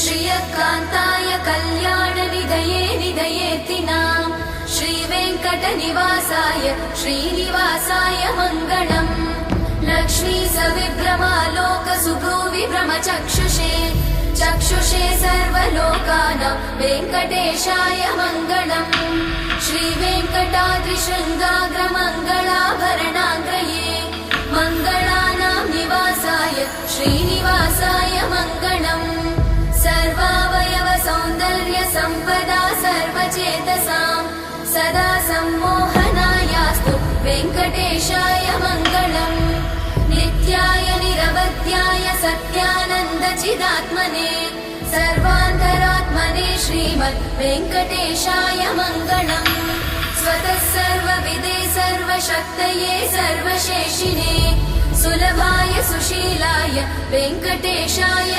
श्रियकान्ताय कल्याणनिधये निधयेतिनाम् श्रीवेङ्कटनिवासाय श्रीनिवासाय मङ्गलम् लक्ष्मी सविभ्रमालोकसुभ्रूविभ्रमचक्षुषे चक्षुषे सर्वलोकानां वेङ्कटेशाय मङ्गलम् श्रीवेङ्कटाद्रिशृङ्गाग्रमङ्गलाभरणाग्रये मङ्गलानां निवासाय श्रीनिवासाय मङ्गलम् सर्वावयव सौन्दर्य सम्पदा सर्वचेतसां सदा सम्मोहनायास्तु वेङ्कटेशाय मङ्गलम् नित्याय निरवध्याय सत्यानन्दचिदात्मने सर्वान्तरात्मने श्रीमद् वेङ्कटेशाय मङ्गलम् स्वतः सर्वविदे सर्वशक्तये सर्वशेषिणे सुलभाय सुशीलाय वेङ्कटेशाय